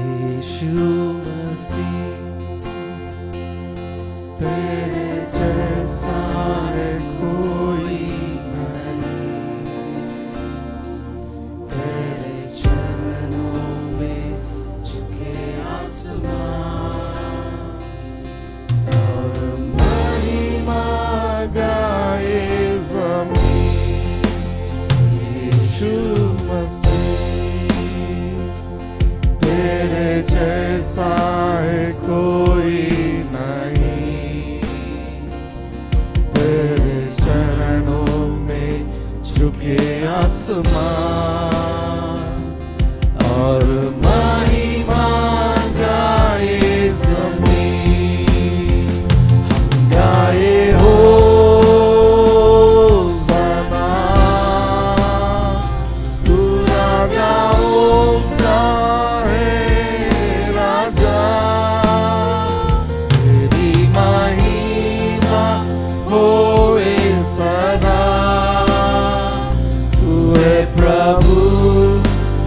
यीशु मसीह तेरे जैसा है कोई नहीं, तेरे चरणों में झुके आसमान और महिमा गाए ज़मीन। यीशु मसीह तेरे जैसा है कोई नहीं, तेरे चरणों में झुके आसमान और महिमा गाए ज़मीन। हम गाए होशाना, तू राजाओं का है राजा, तेरी महिमा होए सदा। तू है प्रभु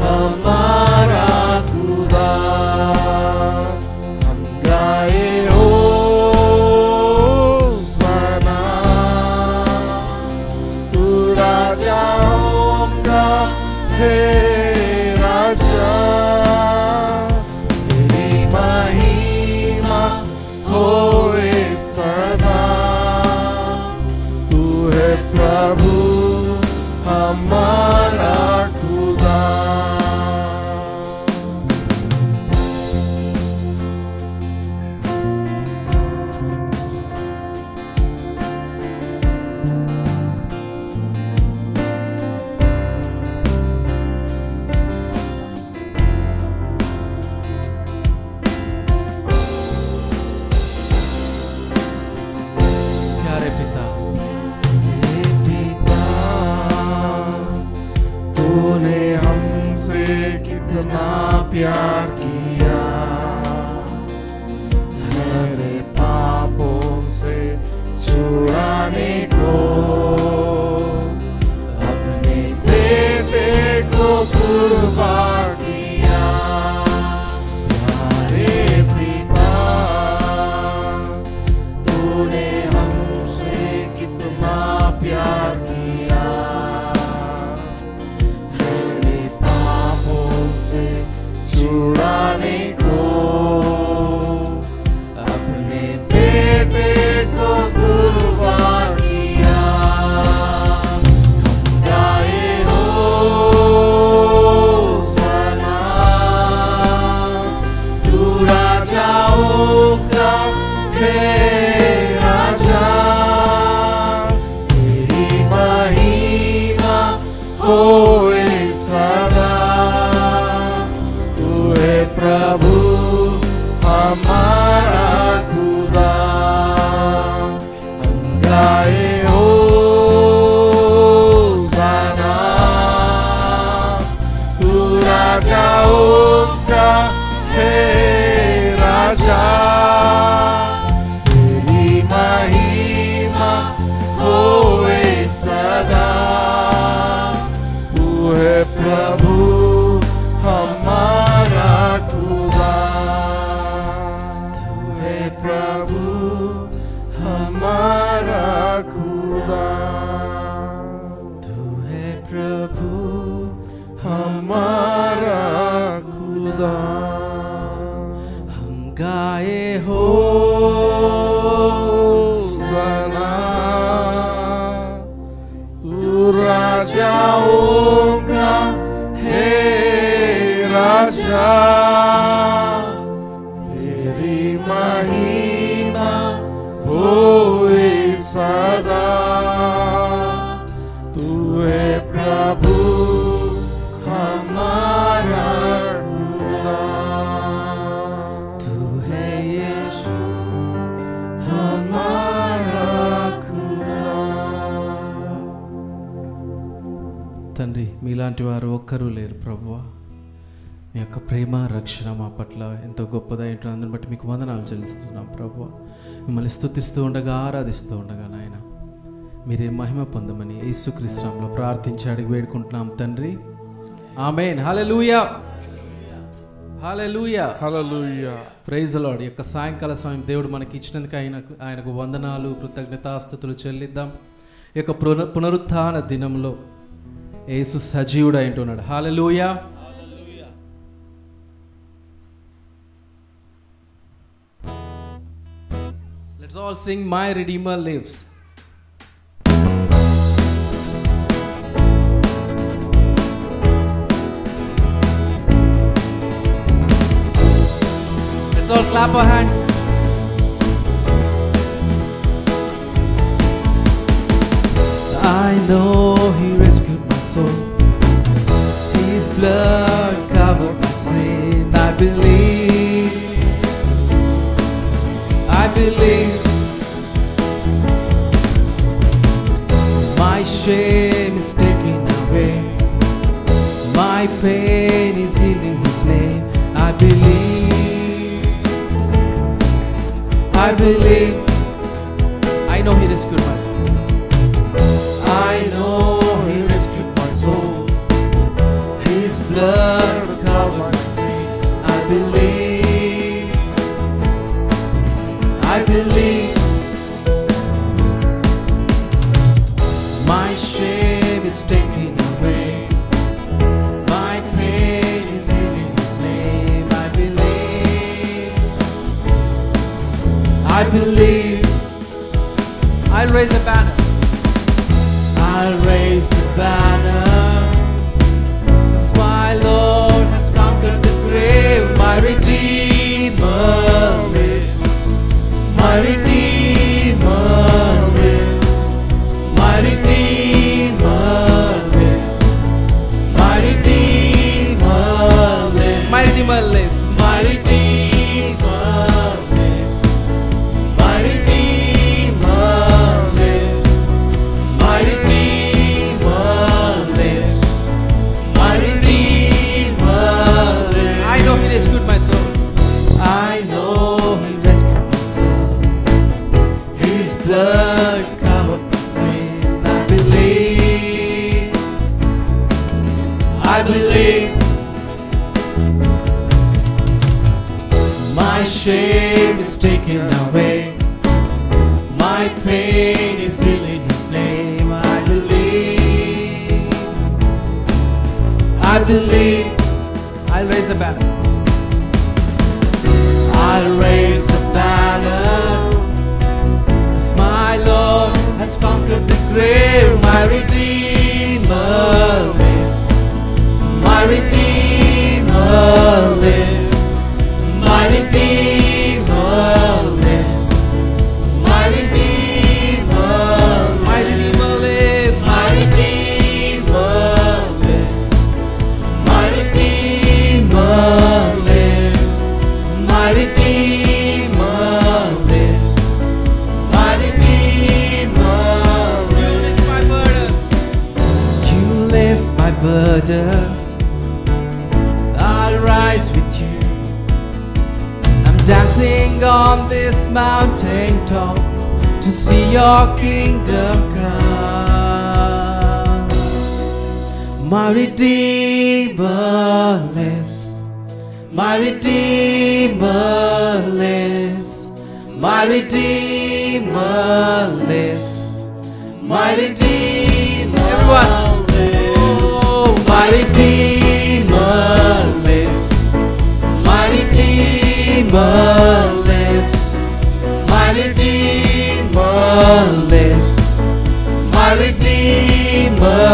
हमारा खुदा। हम गाए होशाना, तू राजाओं का है राजा, तेरी महिमा होए सदा। तू है प्रभु हमारा खुदा। प्यारे पिता, हे पिता, तूने हमसे कितना प्यार किया, हमारे पापों से छुड़ाने को अपने बेटे को कुर्बान किया। प्यारे पिता, तूने हमसे कितना प्यार किया, मेरे पापों से छुड़ाने को अपने बेटे को कुर्बान किया। हम गाए होशाना, तू राजाओं का है राजा, तेरी महिमा होए सदा। तू है प्रभु हमारा खुदा। हम गाए होशाना, तू राजाओं का है राजा, तेरी महिमा होए सदा। तू है प्रभु हमारा खुदा। तू है प्रभु हमारा खुदा। तू है प्रभु हमारा खुदा। हम गाए होशाना, तू राजाओं का है राजा, तेरी महिमा होए सदा। तू है प्रभु हमारा खुदा। तू है यीशु हमारा खुदा। తండ్రి, మీలాంటి వారు ఒక్కరూ లేరు ప్రభువా. మీ యొక్క ప్రేమ రక్షణ మా పట్ల ఎంతో గొప్పదై ఉంటుంది. అందుని బట్టి మీకు వందనాలు చెల్లిస్తున్నాం ప్రభువా. మిమ్మల్ని స్తుతిస్తూ ఉండగా, ఆరాధిస్తూ ఉండగా నాయన మీరే మహిమ పొందమని యేసుక్రీస్తు నామములో ప్రార్థించి అడిగి వేడుకుంటున్నాం తండ్రి. ఆమేన్. హల్లెలూయా, హల్లెలూయా. హల్లెలూయా. Praise the Lord. ఈ యొక్క సాయంకాల సమయం దేవుడు మనకి ఇచ్చినందుకు ఆయనకు వందనాలు, కృతజ్ఞతాస్తుతులు చెల్లిద్దాం. ఈ యొక్క పునరుత్థాన దినంలో యేసు సజీవుడు అంటున్నాడు. హల్లెలూయా. Let's all sing My Redeemer Lives. Let's all clap our hands. I know He rescued my soul. His blood covered my sin. I believe. My shame is taken away. My pain is healed in His name. I believe. I know He rescued my soul. I know He rescued my soul. His blood covered my sin. I believe. My shame is taken away. My pain is healed in His name. I believe. I'll raise a banner. I'll raise a banner. 'Cause my Lord has conquered the grave. My Redeemer lives. My Redeemer lives. My Redeemer lives. My Redeemer lives. My Redeemer lives. My Redeemer lives. My Redeemer lives. My Redeemer lives. My Redeemer lives. I know He rescued my soul. I know He's rescued my soul. His blood covered my sin. I believe. My shame is taken away. My pain is healed in His name. I believe. I'll raise a banner. I'll raise a banner. 'Cause my Lord has conquered the grave. My Redeemer lives. My Redeemer lives. My Redeemer lives. My Redeemer. My Redeemer lives. My Redeemer lives. My Redeemer lives. My Redeemer lives. My Redeemer lives. You lift my burdens. I'll rise with you. I'm dancing on this mountain top to see your kingdom come. My Redeemer lives. My Redeemer lives. My Redeemer lives. My Redeemer. Everyone. Oh, my Redeemer lives. My Redeemer lives. My Redeemer lives. My Redeemer.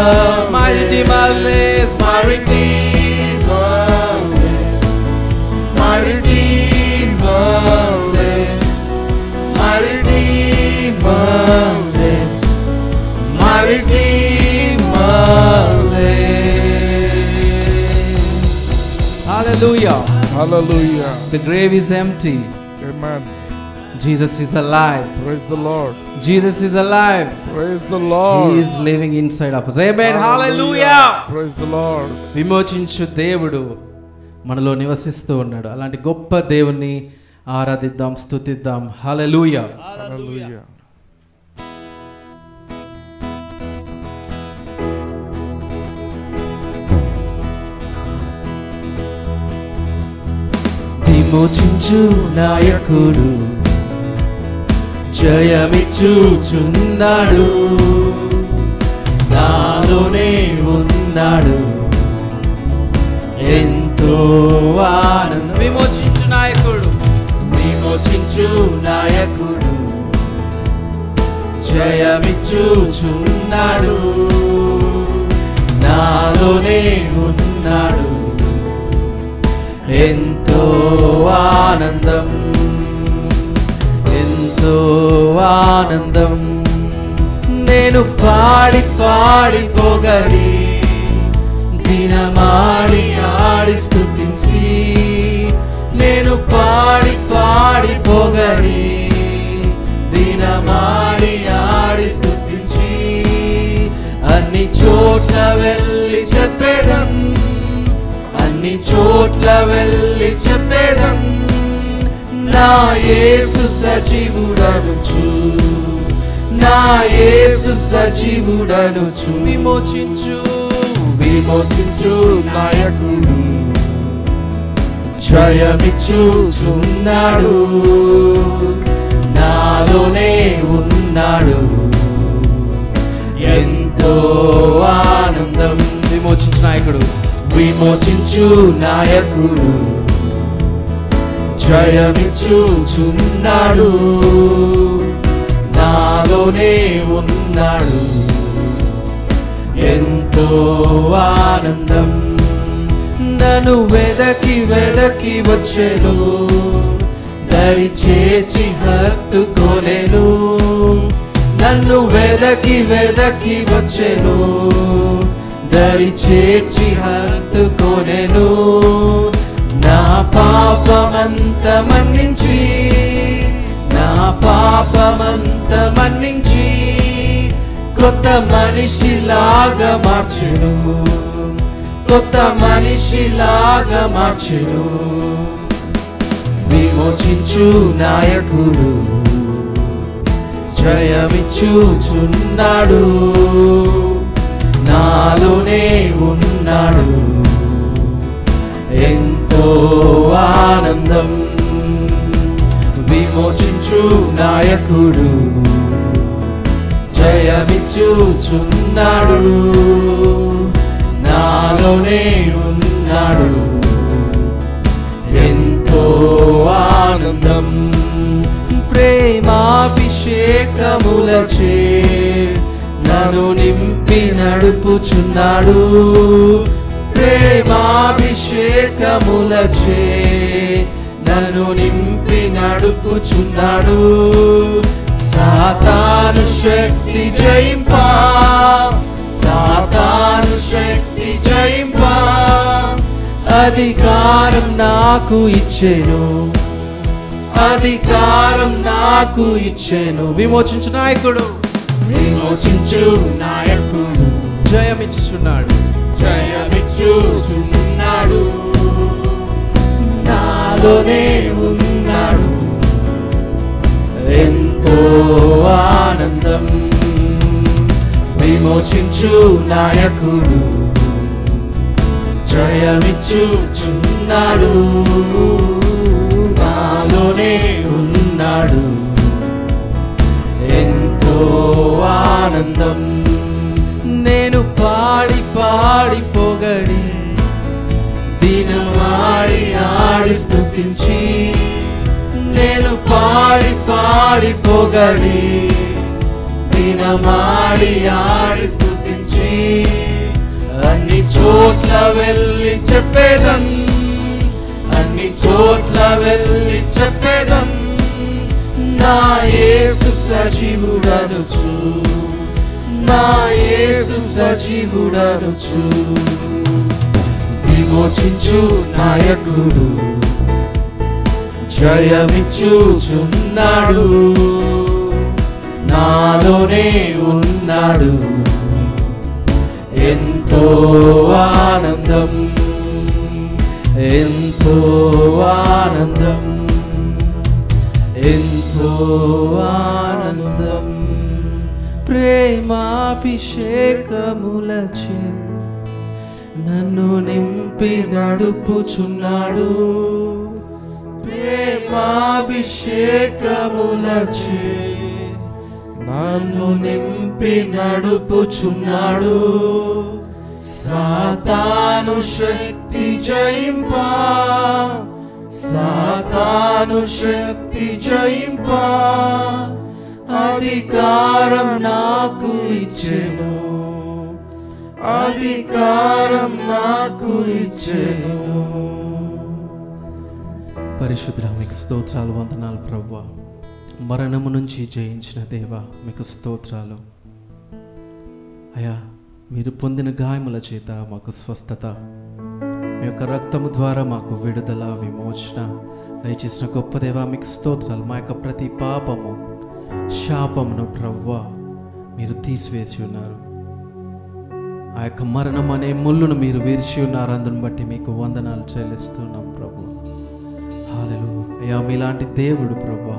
My Redeemer lives. My Redeemer lives. My Redeemer lives. My Redeemer lives. My Redeemer lives. Hallelujah. Hallelujah. The grave is empty. Amen. Jesus is alive. Praise the Lord. Jesus is alive. Praise the Lord. He is living inside of us. Amen. Hallelujah. Praise the Lord. విమోచించు దేవుడు మనలో నివసిస్తూ ఉన్నాడు. అలాంటి గొప్ప దేవుణ్ణి ఆరాధిద్దాం, స్తుతిద్దాం. హల్లెలూయా. Hallelujah. విమోచించు నాయకుడు జయమిచ్చుచున్నాడు, నాలోనే ఉన్నాడు ఎంతో ఆనందం. విమోచించు నాయకుడు, విమోచించు నాయకుడు జయమిచ్చుచున్నాడు, నాలోనే ఉన్నాడు ఎంతో ఆనందం, ఎంతో ఆనందం. నేను పాడి పాడి పొగడి దినమాడి ఆడి స్తుతించి, నేను పాడి పాడి పొగడి దినమాడి ఆడి స్తుతించి, అన్ని చోట్ల వెళ్ళి చెప్పేదం, అన్ని చోట్ల వెళ్ళి చెప్పేదం, నా యేసు సజీవుడనుచు, నా యేసు సజీవుడనుచు. విమోచించు, విమోచించు నాయకుడు జయమిచ్చుచున్నాడు, నాలోనే ఉన్నాడు ఎంతో ఆనందం. విమోచించు నాయకుడు, విమోచించు నాయకుడు జయమిచ్చుచున్నాడు, నాలోనే ఉన్నాడు ఎంతో ఆనందం. నన్ను వెదకి వెదకి వచ్చెను, దరి చేర్చి హత్తుకొనెను, నన్ను వెదకి వెదకి వచ్చెను, దరి చేర్చి హత్తుకొనెను, నా పాపమంత మన్నించి, నా పాపమంత మన్నించి, కొత్త మనిషిలాగా మార్చెను, కొత్త మనిషిలాగా మార్చెను. విమోచించు నాయకుడు జయమిచ్చుచున్నాడు, నాలోనే ఉన్నాడు ఎంతో ఆనందం. విమోచించు నాయకుడు జయమిచ్చుచున్నాడు, నాలోనే ఉన్నాడు ఎంతో ఆనందం. ప్రేమాభిషేకములచే నన్ను నింపి నడుపుచున్నాడు, ప్రేమాభిషేకములచే నన్ను నింపి నడుపుచున్నాడు, సాతాను శక్తి జయింపా, సాతాను శక్తి జయింపా, అధికారం నాకు ఇచ్చెను, అధికారం నాకు ఇచ్చెను. విమోచించు నాయకుడు, విమోచించు నాయకుడు జయమిచ్చుచున్నాడు, జయమిచ్చుచున్నాడు, నాలోనే ఉన్నాడు ఎంతో ఆనందం. విమోచించు నాయకుడు జయమిచ్చుచున్నాడు, నాలోనే ఉన్నాడు ఎంతో ఆనందం. నేను పాడి పాడి పొగడి దినమాడి ఆడి స్తుతించి, నేను పాడి పాడి పొగడి దినమాడి ఆడి స్తుతించి, అన్ని చోట్ల వెళ్ళి చెప్పేదం, అన్ని చోట్ల వెళ్ళి చెప్పేదం, నా యేసు సజీవుడనుచు, నా యేసు సజీవుడనుచు. విమోచించు నాయకుడు జయమిచ్చుచున్నాడు, నాలోనే ఉన్నాడు ఎంతో ఆనందం, ఎంతో ఆనందం, ఎంతో ఆనందం. ప్రేమాభిషేకములచే నన్ను నింపి నడుపుచున్నాడు, అభిషేకములచే నన్ను నింపి నడుపుచున్నాడు. సాతాను శక్తి జయింపా, సాతాను శక్తి జయింపా అధికారం నాకు ఇచ్చెను, అధికారం నాకు ఇచ్చెను. పరిశుద్ధ మీకు స్తోత్రాలు, వందనాలు ప్రభువా. మరణము నుంచి జయించిన దేవా మీకు స్తోత్రాలు అయ్యా. మీరు పొందిన గాయముల చేత మాకు స్వస్థత, మీ యొక్క రక్తము ద్వారా మాకు విడుదల, విమోచన దయచేసిన గొప్ప దేవా మీకు స్తోత్రాలు. మా యొక్క ప్రతి పాపము, శాపమును ప్రభువా మీరు తీసివేసి ఉన్నారు. ఆ యొక్క మరణం అనే ముళ్ళును మీరు విరిచి ఉన్నారు. అందుని బట్టి మీకు వందనాలు చెల్లిస్తున్నాం ప్రభు. హల్లెలూయా. అయ్యా మీలాంటి దేవుడు ప్రభువా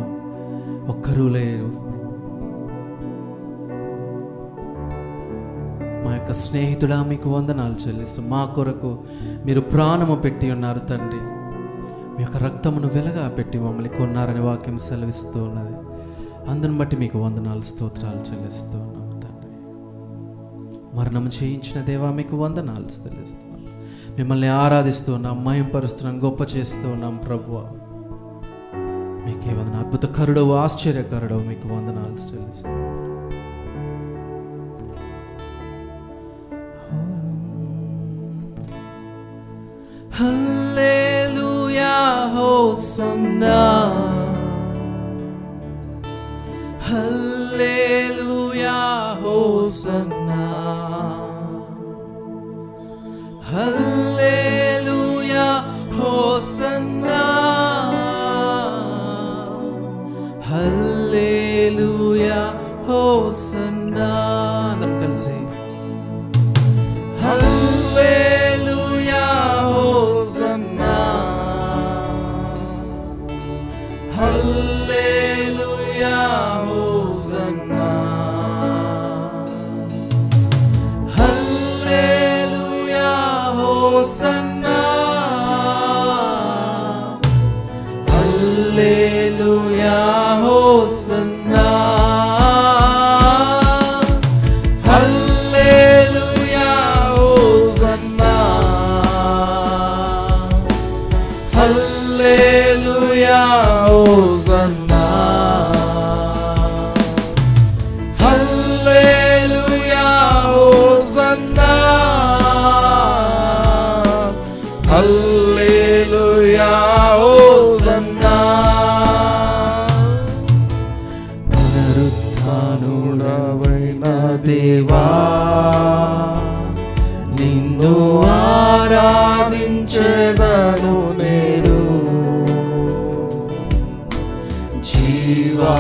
ఒక్కరూ లేరు. మా యొక్క స్నేహితుడా మీకు వందనాలు చెల్లిస్తూ మా కొరకు మీరు ప్రాణము పెట్టి ఉన్నారు తండ్రి. మీ యొక్క రక్తమును వెలగా పెట్టి మమ్మల్ని కొన్నారని వాక్యం సెలవిస్తూ ఉన్నది. అందుని బట్టి మీకు వందనాలు, స్తోత్రాలు చెల్లిస్తూ ఉన్నాము తండ్రి. మరణం చేయించిన దేవా మీకు వందనాలు చెల్లిస్తున్నాం. మిమ్మల్ని ఆరాధిస్తూ ఉన్నాం, మహింపరుస్తున్నాం, గొప్ప చేస్తూ ఉన్నాం ప్రభువా. మీకే వందన, అద్భుతకరుడవు, ఆశ్చర్యకరుడవు, మీకు వందనాలు చెల్లిస్తాం. హల్లెలూయా హోసన్నా, హల్లెలూయా హోసన్నా, హల్లెలూయా హోసన్నా, హల్లెలూయా హోసన్నా. అందరం కలిసి హల్లెలూయా హోసన్నా, హల్లెలూయా హోసన్నా, హల్లెలూయా హోసన్నా, హల్లెలూయా హోసన్నా, హల్లెలూయా హోసన్నా, హల్లెలూయా హోసన్నా, హల్లెలూయా హోసన్నా, హల్లెలూయా హోసన్నా. పునరుత్థానుడవైన దేవా నిన్ను ఆరాధించెదను నేను,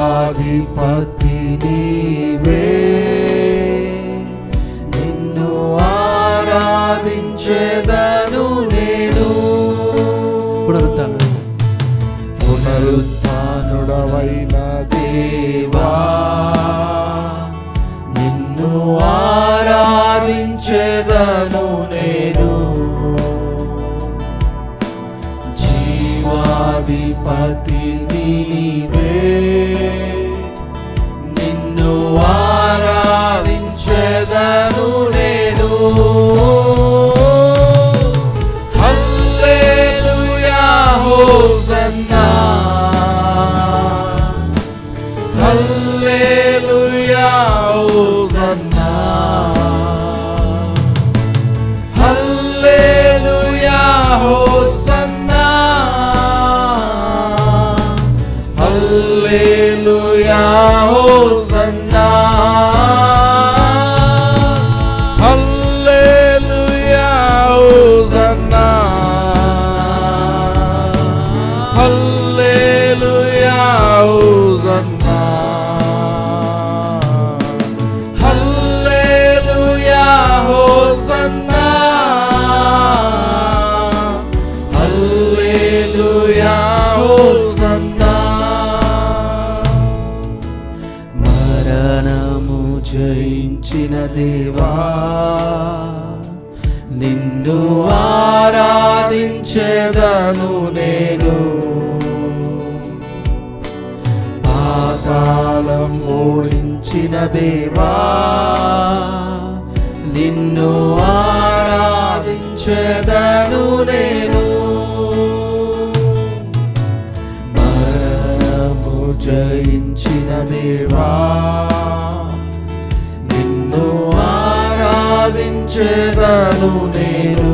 జీవాధిపతి నీవే నిన్ను ఆరాధించెదను నేను. పునరుత్థానుడవైన దేవా నిన్ను ఆరాధించెదను నేను, జీవాధిపతి నీవే నిన్ను ఆరాధించెదను నేను. హల్లెలూయా హోసన్నా, హల్లెలూయా హోసన్నా, హల్లెలూయా హోసన్నా, హల్లెలూయా హోసన్నా, హల్లెలూయా హోసన్నా, హల్లెలూయా హోసన్నా, హల్లెలూయా హోసన్నా, హల్లెలూయా హోసన్నా. మరణము జయించిన దేవా నిన్ను ఆరాధించెదను నేను, ఉదయించిన దేవా నిన్ను ఆరాధించెదను నేను. మరణము జయించిన దేవా నిన్ను ఆరాధించెదను నేను.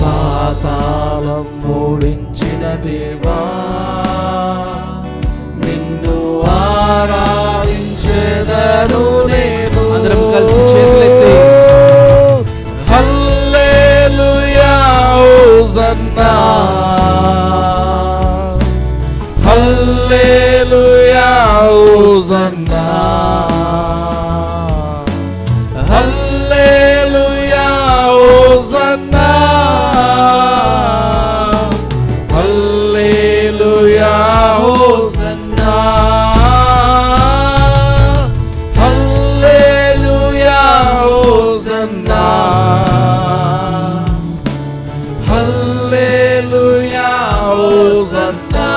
పాతాళం ఓడించిన దేవా నిన్ను ఆరాధించెదను నేను. అందరం కలిసి చేతులెత్తి హల్లెలూయా హోసన్నా హల్లెలూయా హోసన్నా హల్లెలూయా హోసన్నా హల్లెలూయా హోసన్నా హల్లెలూయా హోసన్నా హల్లెలూయా హోసన్నా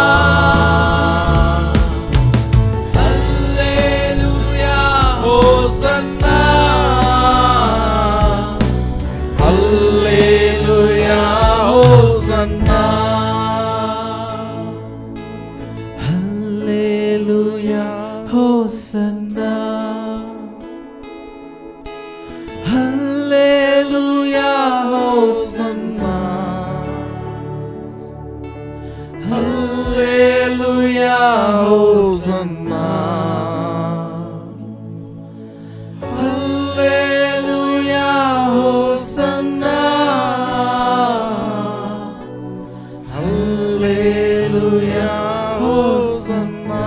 హల్లెలూయా హోసన్నా హల్లెలూయా హోసన్నా హల్లెలూయా హోసన్నా హల్లెలూయా హోసన్నా హల్లెలూయా హోసన్నా హల్లెలూయా హోసన్నా హల్లెలూయా హోసన్నా.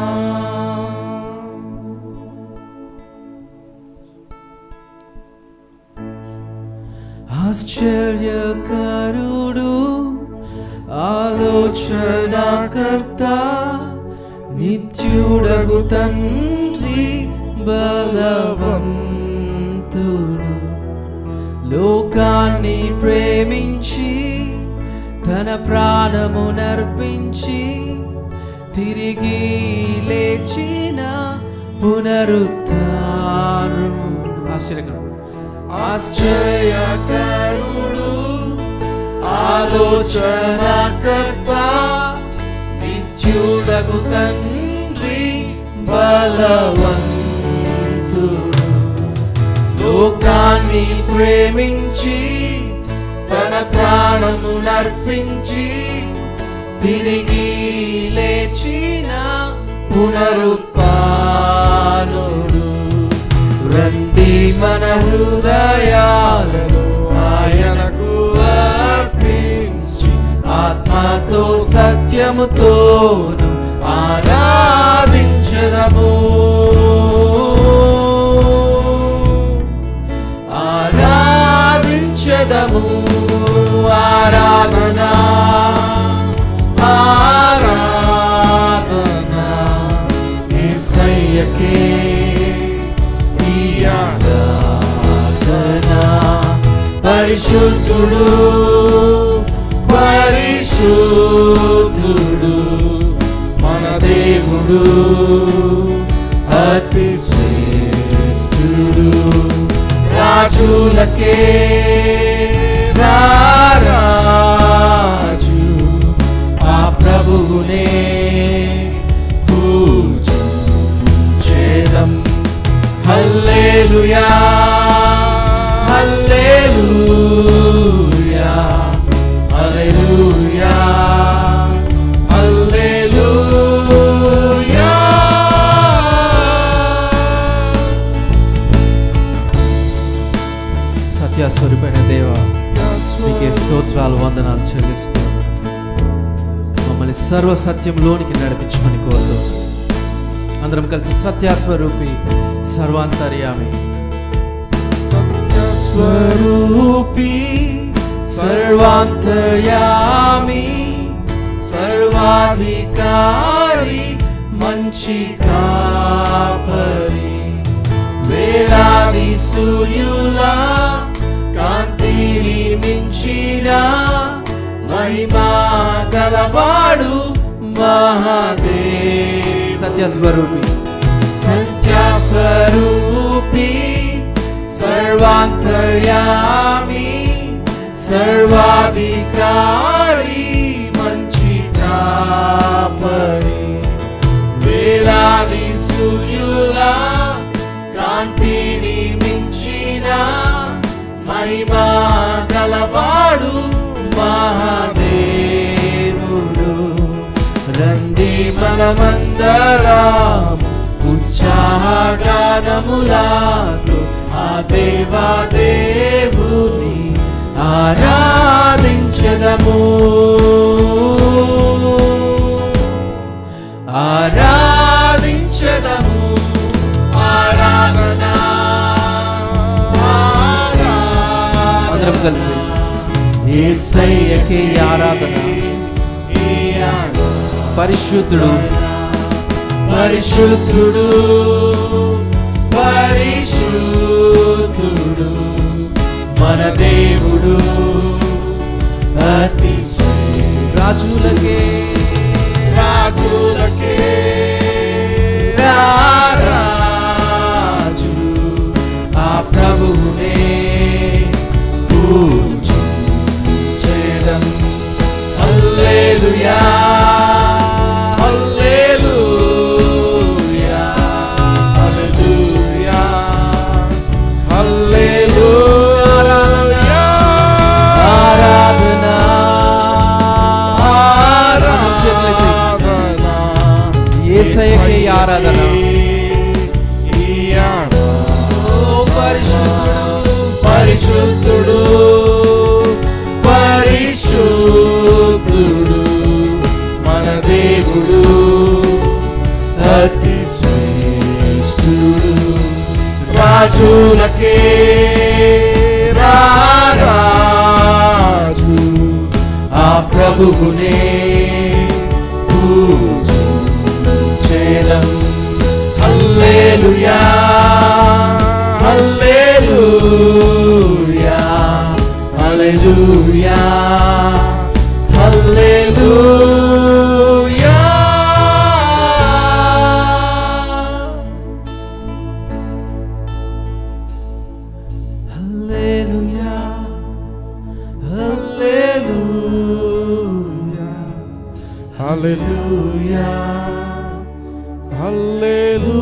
ఆశ్చర్యకరుడు ఆలోచనకర్త నిత్యుడగు తండ్రి బలవంతుడు లోకాన్ని ప్రేమించి తన ప్రాణమునర్పించి తిరిగి లేచిన పునరుత్థానము. ఆశ్చర్యకరుడు ఆలోచనకర్త నిత్యుడగు తండ్రి బలవంతుడు లోకాన్ని ప్రేమించి తన ప్రాణమునర్పించి తిరిగి లేచిన పునరుత్థానుడు. రండి మన హృదయాలను ఆయనకు అర్పించి ఆత్మతో సత్యముతోను ఆరాధించెదము ఆరాధించెదము. ఆరాధన ఆరాధన యేసయ్యకే ఈ ఆరాధన. పరిశుద్ధుడు పరిశుద్ధుడు మన దేవుడు అతి శ్రేష్ఠుడు. రాజులకే రాజు ఆ ప్రభువునే పూజించెదం. హల్లెలూయా హల్లెలూయా హల్లెలూయా హల్లెలూయా. సత్యస్వరూపైన దేవా నీకే స్తోత్రాలు వందనాలు చెల్లిస్తున్నాను. మమ్మల్ని సర్వ సత్యంలోనికి నడిపించమని కోరుతూ అందరం కలిసి సత్యస్వరూపి సర్వాంతర్యామి సత్యస్వరూపి సర్వాంతర్యామి సర్వాధికారి మంచి కాపరి వేలాది సూర్యులా కాంతిని మించిన మహిమా గలవాడు మహాదేవ సత్యస్వరూపి సత్యస్వరూపి సర్వాంతర్యామి సర్వాధికారి మంచి కాపరి వేలాది సూర్యుల కాంతిని మించిన మహిమా గలవాడు మహాదేవుడు రండి మనమందరం ఉత్సాహగానములతో ఆ దేవాదేవుని ఆరాధించెదము ఆరాధించెదము ఆరాధన అందరం కలిసి యేసయ్యకే ఆరాధన పరిశుద్ధుడు పరిశుద్ధుడు పరిశుద్ధుడు మన దేవుడు రాజులకే రాజులకే రాజు ఆ ప్రభువునే పూజించెదం హల్లెలూయా హల్లెలూయా హల్లెలూయా హల్లెలూయా ఆరాధన యేసయ్యకే ఆరాధన పరిశుద్ధుడు పరిశుద్ధుడు మన దేవుడు అతి శ్రేష్ఠుడు రాజులకే రాజు ఆ ప్రభువునే పూజించెదం హల్లెలూయా హల్లెలూయా హల్లెలూయా హల్లెలూయా హల్లెలూయా హల్లెలూయా Hallelujah. హల్లెలూయా